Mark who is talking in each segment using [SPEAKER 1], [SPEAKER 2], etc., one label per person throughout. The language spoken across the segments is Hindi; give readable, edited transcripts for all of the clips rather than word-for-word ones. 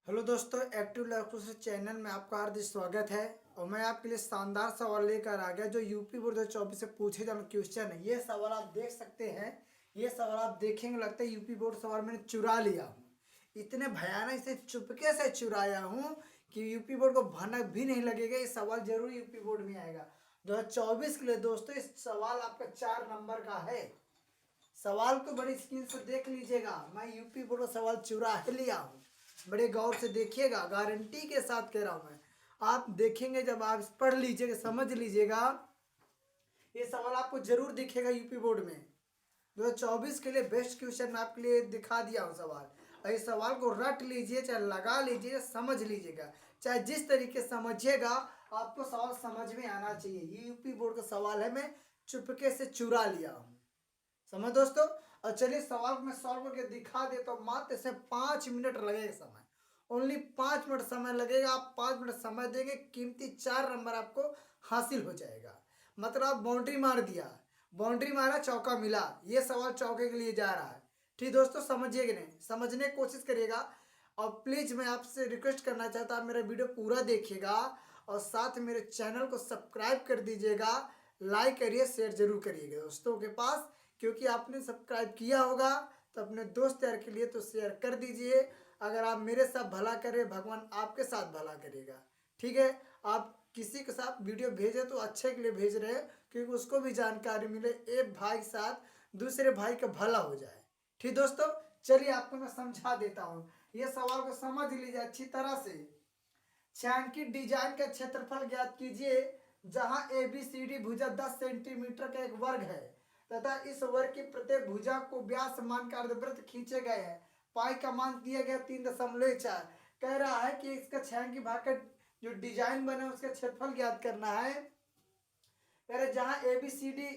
[SPEAKER 1] हेलो दोस्तों, एक्टिव लर्नर्स चैनल में आपका हार्दिक स्वागत है। और मैं आपके लिए शानदार सवाल लेकर आ गया जो यूपी बोर्ड 2024 से पूछे जाने क्वेश्चन है। ये सवाल आप देख सकते हैं। ये सवाल आप देखेंगे लगता है यूपी बोर्ड सवाल मैंने चुरा लिया हूँ। इतने भयानक इसे चुपके से चुराया हूँ कि यूपी बोर्ड को भनक भी नहीं लगेगा। ये सवाल जरूर यूपी बोर्ड में आएगा 2024 के लिए। दोस्तों, इस सवाल आपका 4 नंबर का है। सवाल को बड़ी स्क्रीन से देख लीजिएगा। मैं यूपी बोर्ड का सवाल चुरा ही लिया हूँ। बड़े गौर से देखिएगा, गारंटी के साथ कह रहा हूं मैं। आप देखेंगे जब आप पढ़ लीजिएगा, समझ लीजिएगा, ये सवाल आपको जरूर दिखेगा यूपी बोर्ड में। 2024 के लिए बेस्ट क्वेश्चन मैं आपके लिए दिखा दिया हूँ सवाल। और इस सवाल को रट लीजिए, चाहे लगा लीजिए, समझ लीजिएगा। चाहे जिस तरीके से समझिएगा, आपको सवाल समझ में आना चाहिए। ये यूपी बोर्ड का सवाल है, मैं चुपके से चुरा लिया हूँ। समझ दोस्तों। और चलिए सवाल को मैं सॉल्व करके दिखा देता हूँ। मात्र इसे 5 मिनट लगेगा समय। ओनली 5 मिनट समय लगेगा। आप 5 मिनट समय देंगे, कीमती 4 नंबर आपको हासिल हो जाएगा। मतलब आप बाउंड्री मार दिया, बाउंड्री मारा, चौका मिला। ये सवाल चौके के लिए जा रहा है। ठीक दोस्तों, समझिए कि नहीं, समझने की कोशिश करिएगा। और प्लीज़ मैं आपसे रिक्वेस्ट करना चाहता हूँ, आप मेरा वीडियो पूरा देखिएगा और साथ मेरे चैनल को सब्सक्राइब कर दीजिएगा। लाइक करिए, शेयर जरूर करिएगा दोस्तों के पास, क्योंकि आपने सब्सक्राइब किया होगा तो अपने दोस्त यार के लिए तो शेयर कर दीजिए। अगर आप मेरे साथ भला करें, भगवान आपके साथ भला करेगा। ठीक है। आप किसी के साथ वीडियो भेजे तो अच्छे के लिए भेज रहे हैं, क्योंकि उसको भी जानकारी मिले, एक भाई के साथ दूसरे भाई का भला हो जाए। ठीक दोस्तों, चलिए आपको मैं समझा देता हूँ। ये सवाल को समझ लीजिए अच्छी तरह से। छायांकित डिजाइन का क्षेत्रफल ज्ञात कीजिए जहां ABCD भुजा 10 सेंटीमीटर का एक वर्ग है तथा इस वर्ग की प्रत्येक भुजा को व्यास मान का अर्धवृत्त खींचे गए हैं। पाई का मान दिया गया 3.4। कह रहा है कि इसका छायांकित भाग का जो डिजाइन बना उसका क्षेत्रफल ज्ञात करना है। कह रहे जहां ABCD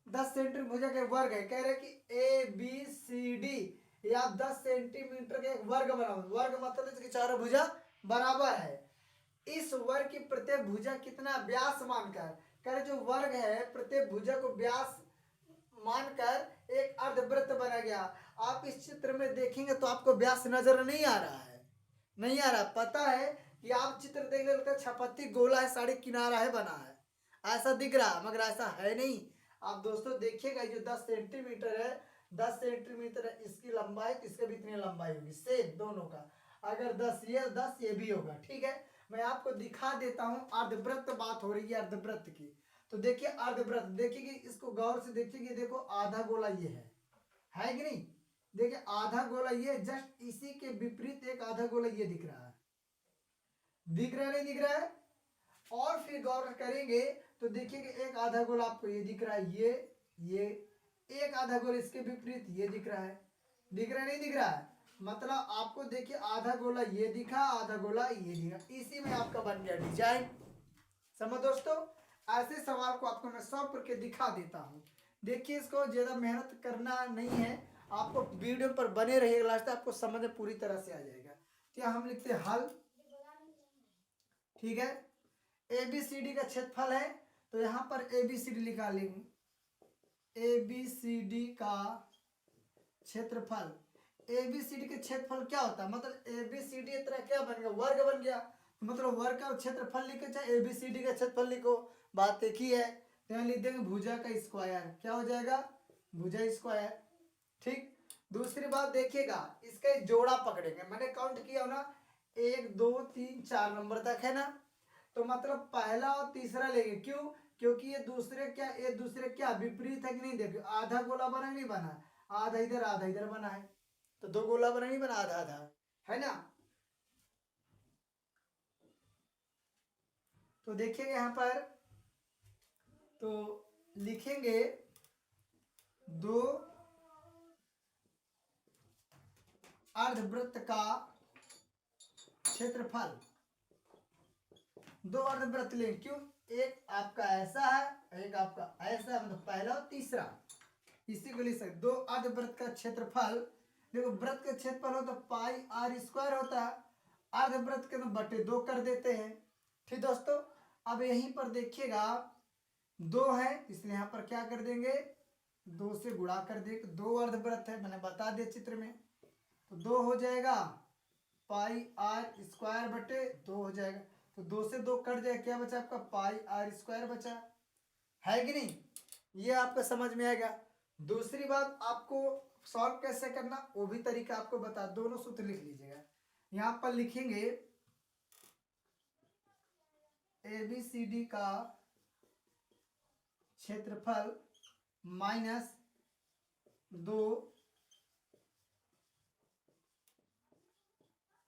[SPEAKER 1] 10 सेंटीमीटर भुजा का वर्ग है। कह रहे कि ABCD या 10 सेंटीमीटर का एक वर्ग बना, वर्ग मतलब इसकी चारों भुजा बराबर है। इस वर्ग की प्रत्येक भुजा कितना व्यास मानकर, कह रहे जो वर्ग है प्रत्येक भुजा को व्यास मानकर एक अर्धवृत्त बना गया। आप इस चित्र में देखेंगे तो आपको व्यास नजर नहीं आ रहा है, नहीं आ रहा। पता है कि आप चित्र देख लेते छपत्ती गोला है, साड़ी किनारा है बना है, ऐसा दिख रहा है, मगर ऐसा है नहीं। आप दोस्तों देखिएगा, जो 10 सेंटीमीटर है, 10 सेंटीमीटर है इसकी लंबाई, तो इसका भी इतनी लंबाई होगी सेम दोनों का। अगर 10 ये 10 ये भी होगा। ठीक है, मैं आपको दिखा देता हूं। अर्धवृत्त बात हो रही है, अर्धवृत्त की। तो देखिए अर्धवृत्त, देखिए कि इसको गौर से देखिए कि देखो आधा गोला ये है कि नहीं। देखिए आधा गोला ये, जस्ट इसी के विपरीत एक आधा गोला ये दिख रहा है। दिख रहा है नहीं दिख रहा है। और फिर गौर करेंगे तो देखिए कि एक आधा गोला आपको ये दिख रहा है, ये एक आधा गोला इसके विपरीत ये दिख रहा है। दिख रहा है नहीं दिख रहा है। मतलब आपको देखिए आधा गोला ये दिखा, आधा गोला ये दिखा, इसी में आपका बन गया डिजाइन। समझ दोस्तों। ऐसे सवाल को आपको मैं सॉल्व करके दिखा देता हूं। देखिए, इसको ज्यादा मेहनत करना नहीं है, आपको वीडियो पर बने रहिएगा, लास्ट तक आपको समझ में पूरी तरह से आ जाएगा। क्या हम लिखते हैं हल। ठीक है, ABCD का क्षेत्रफल है, तो यहां पर ABCD लिखा लेंगे। ABCD का क्षेत्रफल, ABCD के क्षेत्रफल क्या होता है, मतलब ABCD तरह क्या बन गया, वर्ग बन गया। मतलब वर्ग का क्षेत्रफल लिखो चाहे ABCD का क्षेत्रफल लिखो, बात एक ही है। तो यहाँ लिख देंगे भुजा का स्क्वायर, क्या हो जाएगा, भुजा स्क्वायर। ठीक। दूसरी बात देखिएगा, इसका जोड़ा पकड़ेंगे। मैंने काउंट किया हो ना, 1 2 3 4 नंबर तक है ना। तो मतलब पहला और तीसरा लेंगे, क्यों, क्योंकि ये दूसरे क्या विपरीत है कि नहीं। देखो आधा गोला बना नहीं बना, आधा इधर बना है, तो दो गोला बना नहीं बना, आधा आधा है ना। तो देखिएगा यहां पर, तो लिखेंगे दो अर्धवृत्त का क्षेत्रफल। दो अर्धवृत्त लेंगे, क्यों, एक आपका ऐसा है, एक आपका ऐसा है, मतलब पहला और तीसरा, इसी को लिख सकते। दो अर्धवृत्त का क्षेत्रफल, देखो वृत्त का क्षेत्रफल हो तो पाई आर स्क्वायर होता है, अर्धवृत्त के तो बटे 2 कर देते हैं। ठीक दोस्तों। अब यहीं पर देखिएगा 2 है, इसलिए यहां पर क्या कर देंगे, 2 से गुणा कर देंगे। 2 अर्धवृत्त है, मैंने बता दिया चित्र में, तो 2 हो जाएगा पाई आर स्क्वायर बटे 2 हो जाएगा। तो 2 से 2 कट जाएगा, क्या बचा आपका पाई आर स्क्वायर बचा, है कि नहीं? ये आपका समझ में आएगा। दूसरी बात, आपको सॉल्व कैसे करना वो भी तरीका आपको बता, दोनों सूत्र लिख लीजिएगा। यहां पर लिखेंगे ABCD का क्षेत्रफल माइनस 2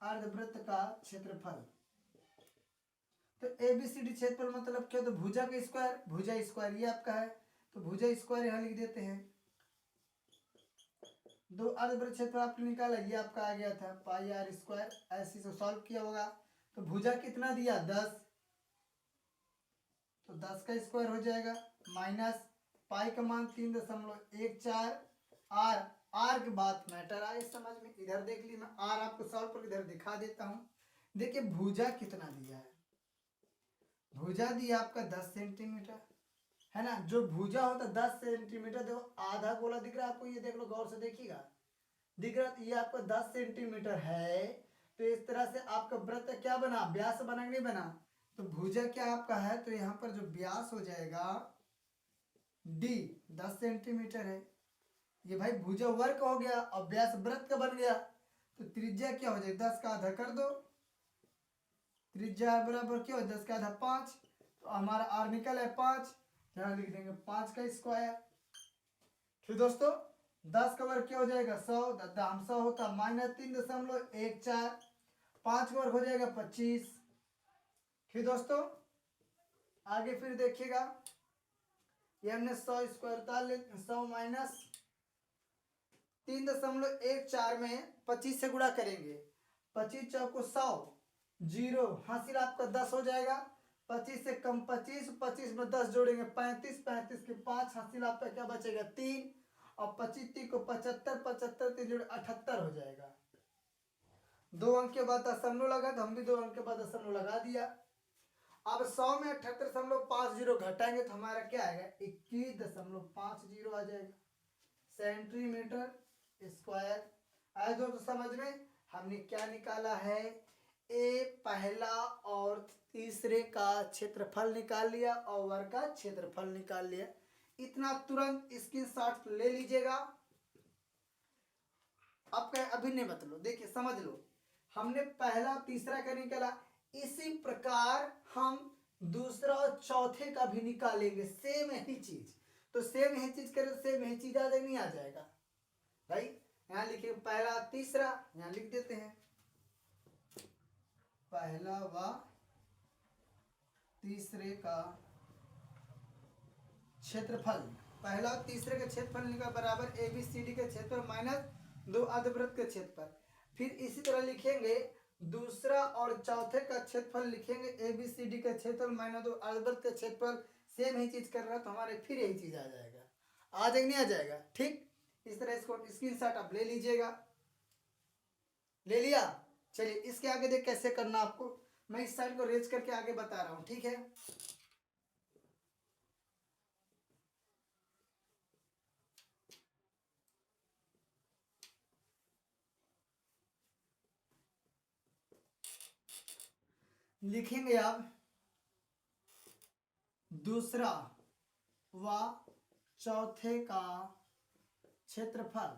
[SPEAKER 1] अर्धवृत्त का क्षेत्रफल। तो ABCD क्षेत्रफल मतलब क्या, तो भुजा का स्क्वायर, भुजा स्क्वायर ये आपका है, तो भुजा स्क्वायर यहां लिख देते हैं। 2 अर्धवृत्त क्षेत्रफल आपने निकाला, ये आपका आ गया था पाई आर स्क्वायर, ऐसे से सॉल्व किया होगा। तो भुजा कितना दिया 10, तो 10 का स्क्वायर हो जाएगा, माइनस पाई का मान 3.14, आर, आर की बात मैटर आए समझ में। इधर देख ली, मैं आर आपको सॉल्व कर इधर दिखा देता हूं। देखिए भुजा कितना दिया है, भुजा दिया आपका 10 सेंटीमीटर, है ना। जो भुजा होता है 10 सेंटीमीटर, देखो आधा गोला दिख रहा है आपको, ये देख लो गौर से देखिएगा, दिख रहा है, ये आपका 10 सेंटीमीटर है। तो इस तरह से आपका वृत्त क्या बना, व्यास बना, नहीं बना। तो भुजा क्या आपका है, तो यहाँ पर जो व्यास हो जाएगा डी 10 सेंटीमीटर है, ये भाई भुजा वर्ग हो गया और व्यास वृत्त का बन गया। तो त्रिज्या क्या हो जाएगा, 10 का आधा कर दो, त्रिज्या बराबर क्या हो, 10 का आधा 5, तो हमारा आर निकल है 5, यहाँ लिख देंगे 5 का स्क्वायर। फिर दोस्तों 10 का वर्ग क्या हो जाएगा 100, दाम 100 होता माइनस 3.14, 5 का वर्ग हो जाएगा 25। फिर दोस्तों आगे फिर देखिएगा, ये हमने 100 स्क्वायर उतार ले, 100 माइनस 3.14 में 25 से गुणा करेंगे, 25 चौको 100, जीरो, हासिल आपका 10 हो जाएगा। 25 से कम 25, 25 में 10 जोड़ेंगे 35, 35 के 5, हासिल आपका क्या बचेगा 3, और 25 को 75, 75 3 जोड़े 78 हो जाएगा। 2 अंक के बाद दशमलव लगा, तो हम भी 2 अंक के बाद दशमलव लगा दिया। अब 100 में 78.50 घटाएंगे तो हमारा क्या आएगा 21.50 आ जाएगा सेंटीमीटर स्क्वायर। आज दोस्तों समझ में हमने क्या निकाला है, ए पहला और तीसरे का क्षेत्रफल निकाल लिया और वर्ग का क्षेत्रफल निकाल लिया। इतना तुरंत स्क्रीनशॉट ले लीजिएगा। अब क्या अभी नहीं बता लो, देखिए समझ लो, हमने पहला तीसरा का निकाला, इसी प्रकार हम दूसरा और चौथे का भी निकालेंगे, सेम यही चीज। तो सेम यही चीज करें, सेम यही चीज आ जाएगा, नहीं आ जाएगा भाई। यहां लिखिए पहला तीसरा, यहां लिख देते हैं पहला व तीसरे का क्षेत्रफल, पहला और तीसरे का क्षेत्रफल निकाल बराबर ABCD के क्षेत्रफल माइनस 2 अर्धवृत्त के क्षेत्रफल। फिर इसी तरह लिखेंगे दूसरा और चौथे का क्षेत्रफल, लिखेंगे ABCD का क्षेत्रफल माइनस 2 अर्धवृत्त के क्षेत्रफल। सेम ही चीज कर रहा है तो हमारे फिर यही चीज आ जाएगा, आ जाएगा नहीं आ जाएगा। ठीक, इस तरह इसको स्क्रीनशॉट आप ले लीजिएगा। ले लिया, चलिए इसके आगे देख कैसे करना आपको, मैं इस साइड को रेज करके आगे बता रहा हूं, ठीक है। लिखेंगे आप दूसरा व चौथे का क्षेत्रफल।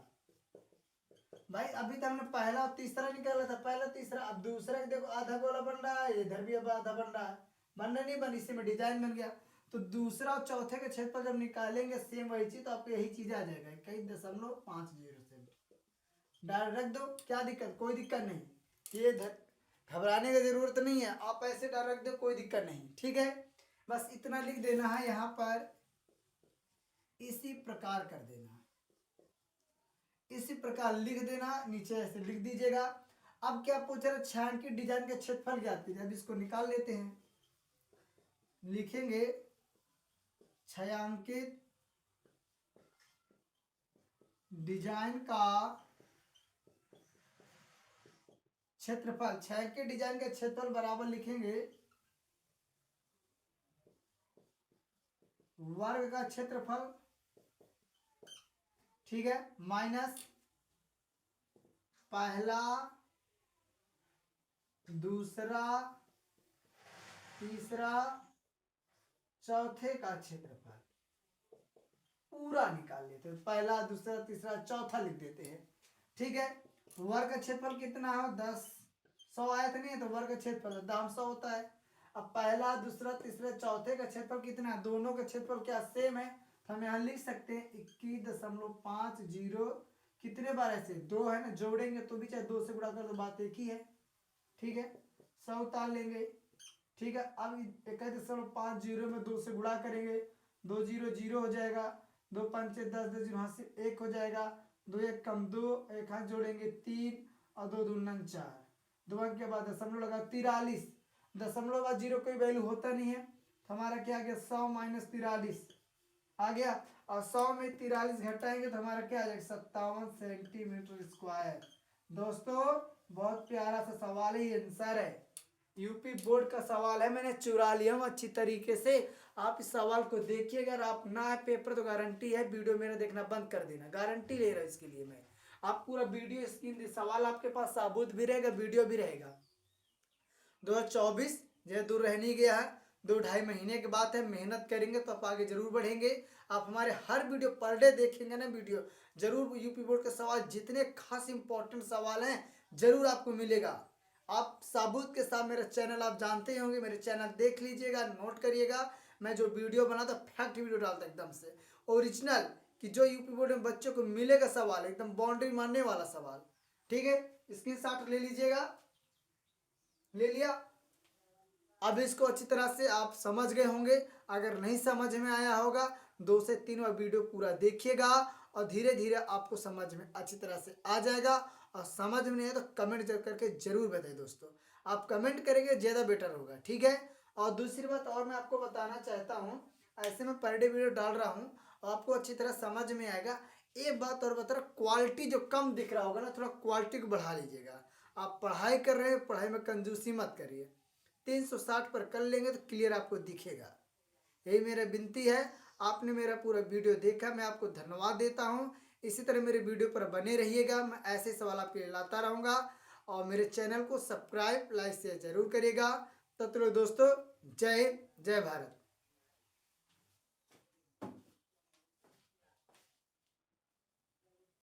[SPEAKER 1] भाई अभी तक हमने पहला और तीसरा निकाला था, पहला तीसरा, अब दूसरा देखो आधा गोला बन रहा है, इधर भी अब आधा बन रहा है, बनना नहीं बन, इसी में डिजाइन बन गया। तो दूसरा और चौथे के क्षेत्रफल जब निकालेंगे सेम वही चीज, तो आपको यही चीज आ जाएगा 21.50 डायरेक्ट रख दो, क्या दिक्कत, कोई दिक्कत नहीं, ये घबराने की जरूरत नहीं है, आप ऐसे डायरेक्ट दो कोई दिक्कत नहीं, ठीक है। बस इतना लिख देना है यहाँ पर, इसी प्रकार कर देना है, इसी प्रकार लिख देना, नीचे ऐसे लिख दीजिएगा। अब क्या पूछ रहे, छायांकित डिजाइन के क्षेत्रफल ज्ञात कीजिए। अब इसको निकाल लेते हैं, लिखेंगे छायांकित डिजाइन का क्षेत्रफल, छायांकित डिजाइन का क्षेत्रफल बराबर लिखेंगे वर्ग का क्षेत्रफल, ठीक है, माइनस पहला दूसरा तीसरा चौथे का क्षेत्रफल पूरा निकाल लेते हैं। पहला दूसरा तीसरा चौथा लिख देते हैं। ठीक है, वर्ग का क्षेत्रफल कितना है 10। 100 आयत नहीं है तो वर्ग का क्षेत्रफल दाम 100 होता है। अब पहला दूसरा तीसरा चौथे का क्षेत्रफल कितना है, दोनों का क्षेत्रफल क्या सेम है, तो हम यहाँ लिख सकते हैं 21.50। कितने बार ऐसे 2 है ना, जोड़ेंगे तो भी चाहे 2 से गुणा कर तो बात एक ही है। ठीक है, 100 उतार लेंगे। ठीक है, अब 21.50 में 2 से गुणा करेंगे, 2 0 0 हो जाएगा, 2 पंचे 10 10 यहाँ से 1 हो जाएगा, 2 1 कम 2, एक हाथ जोड़ेंगे 3 और 2 2 9 4, 2 अंक के बाद दशमलव लगा 43। दशमलव बाद जीरो कोई वैल्यू होता नहीं है, तो हमारा क्या आ गया 100 माइनस 43 आ गया। और 100 में 43 घटाएंगे तो हमारा क्या आ जाएगा 57 सेंटीमीटर स्क्वायर। दोस्तों बहुत प्यारा सा सवाल ही आंसर है, यूपी बोर्ड का सवाल है, मैंने चुरा लिया हूँ अच्छी तरीके से। आप इस सवाल को देखिए, अगर आप ना है पेपर तो गारंटी है वीडियो मेरा देखना बंद कर देना, गारंटी ले रहा हूँ इसके लिए मैं। आप पूरा वीडियो स्क्रीन सवाल आपके पास साबुत भी रहेगा, वीडियो भी रहेगा। 2024 जो दूर रह नहीं गया है, 2-2.5 महीने के बाद है, मेहनत करेंगे तो आप आगे जरूर बढ़ेंगे। आप हमारे हर वीडियो पर डे देखेंगे ना वीडियो, जरूर यूपी बोर्ड के सवाल जितने खास इंपॉर्टेंट सवाल हैं जरूर आपको मिलेगा। आप साबुत के साथ मेरा चैनल आप जानते ही होंगे, मेरे चैनल देख लीजिएगा, नोट करिएगा। मैं जो वीडियो बनाता फैक्ट वीडियो डालता एकदम से ओरिजिनल, कि जो यूपी बोर्ड में बच्चों को मिलेगा सवाल एकदम बाउंड्री मारने वाला सवाल। ठीक है, स्क्रीनशॉट ले लीजिएगा, ले लिया। अब इसको अच्छी तरह से आप समझ गए होंगे, अगर नहीं समझ में आया होगा 2 से 3 बार वीडियो पूरा देखिएगा और धीरे धीरे आपको समझ में अच्छी तरह से आ जाएगा। और समझ में नहीं है तो कमेंट करके जरूर बताइए दोस्तों, आप कमेंट करेंगे ज़्यादा बेटर होगा। ठीक है, और दूसरी बात और मैं आपको बताना चाहता हूँ, ऐसे मैं पर डे वीडियो डाल रहा हूँ और आपको अच्छी तरह समझ में आएगा। एक बात और बता रहा, क्वालिटी जो कम दिख रहा होगा ना, थोड़ा क्वालिटी को बढ़ा लीजिएगा। आप पढ़ाई कर रहे हैं, पढ़ाई में कंजूसी मत करिए, 360 पर कर लेंगे तो क्लियर आपको दिखेगा। यही मेरा विनती है। आपने मेरा पूरा वीडियो देखा, मैं आपको धन्यवाद देता हूँ। इसी तरह मेरे वीडियो पर बने रहिएगा, मैं ऐसे सवाल आपके लिए लाता रहूँगा। और मेरे चैनल को सब्सक्राइब लाइक शेयर जरूर करिएगा। तब तक दोस्तों, जय हिंद, जय भारत।